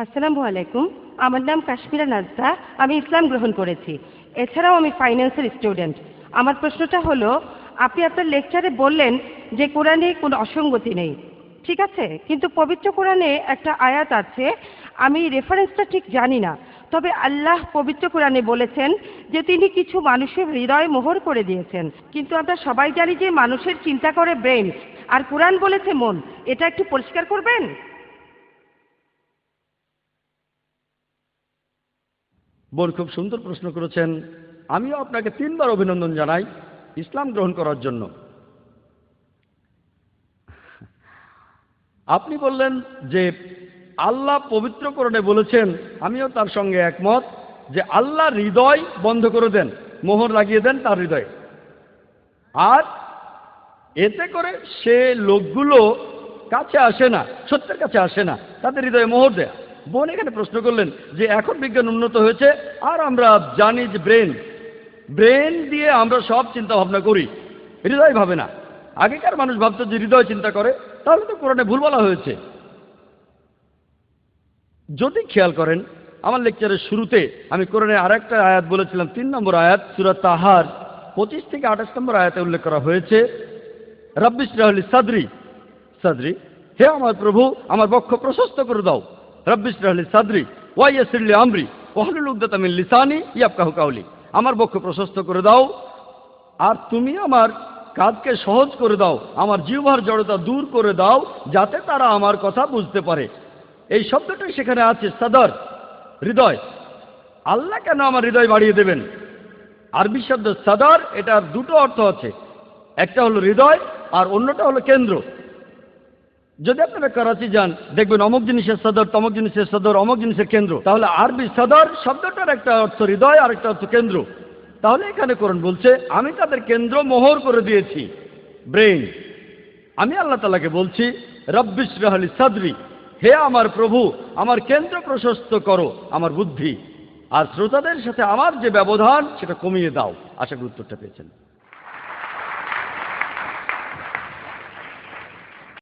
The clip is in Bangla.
আসসালামু আলাইকুম। আমার নাম কাশ্মীরা নাজদা। আমি ইসলাম গ্রহণ করেছি। এছাড়াও আমি ফাইন্যান্সের স্টুডেন্ট। আমার প্রশ্নটা হলো, আপনি আপনার লেকচারে বললেন যে কোরআনে কোনো অসঙ্গতি নেই, ঠিক আছে, কিন্তু পবিত্র কোরআনে একটা আয়াত আছে, আমি রেফারেন্সটা ঠিক জানি না, তবে আল্লাহ পবিত্র কোরআনে বলেছেন যে তিনি কিছু মানুষের হৃদয় মোহর করে দিয়েছেন। কিন্তু আমরা সবাই জানি যে মানুষের চিন্তা করে ব্রেন, আর কোরআন বলেছে মন। এটা একটু পরিষ্কার করবেন? বোন, খুব সুন্দর প্রশ্ন করেছেন। আমিও আপনাকে 3বার অভিনন্দন জানাই ইসলাম গ্রহণ করার জন্য। আপনি বললেন যে আল্লাহ পবিত্র কোরআনে বলেছেন, আমিও তার সঙ্গে একমত, যে আল্লাহ হৃদয় বন্ধ করে দেন, মোহর লাগিয়ে দেন তার হৃদয়ে। আর এতে করে সে লোকগুলো কাছে আসে না, সত্যের কাছে আসে না, তাদের হৃদয়ে মোহর দেয়। বোন এখানে প্রশ্ন করলেন যে এখন বিজ্ঞান উন্নত হয়েছে আর আমরা জানি যে ব্রেন দিয়ে আমরা সব চিন্তা ভাবনা করি, হৃদয় ভাবে না। আগেকার মানুষ ভাবতো যে হৃদয় চিন্তা করে, তাহলে তো কোরআনে ভুল বলা হয়েছে। যদি খেয়াল করেন, আমার লেকচারের শুরুতে আমি কোরআনের আরেকটা আয়াত বলেছিলাম, 3 নম্বর আয়াত, সূরা তাহার 25 থেকে 28 নম্বর আয়াতে উল্লেখ করা হয়েছে, রব্বি ইশরাহ লি সাদরি, সাদরি, হে আমার প্রভু আমার বক্ষ প্রশস্ত করে দাও। রব্বি ইশরাহ লি সাদরি ওয়া ইয়াসসির লি আমরি ওয়াহলুল উকদাতাম মিন লিসানি ইয়াফকাহু কাওলি। আমার বক্ষ প্রশস্ত করে দাও আর তুমি আমার কাজকে সহজ করে দাও, আমার জিহ্বার জড়তা দূর করে দাও, যাতে তারা আমার কথা বুঝতে পারে। এই শব্দটাই সেখানে আছে, সাদর, হৃদয়। আল্লাহ কেন আমার হৃদয় বাড়িয়ে দেবেন? আরবি শব্দ সাদর, এটার দুটো অর্থ আছে, একটা হলো হৃদয় আর অন্যটা হলো কেন্দ্র। যদি আপনারা করাচি যান, দেখবেন অমুক জিনিসের সদর, তমুক জিনিসের সদর, অমুক জিনিসের কেন্দ্র। তাহলে আরবি সদর শব্দটার একটা অর্থ হৃদয় আর একটা অর্থ কেন্দ্র। তাহলে এখানে কোরআন বলছে আমি তাদের কেন্দ্র মোহর করে দিয়েছি, ব্রেন। আমি আল্লাহ তাআলাকে বলছি রব্বি ইশরাহ লি সাদরি, হে আমার প্রভু আমার কেন্দ্র প্রশস্ত করো, আমার বুদ্ধি। আর শ্রোতাদের সাথে আমার যে ব্যবধান সেটা কমিয়ে দাও। আশা করি উত্তরটা পেয়েছেন।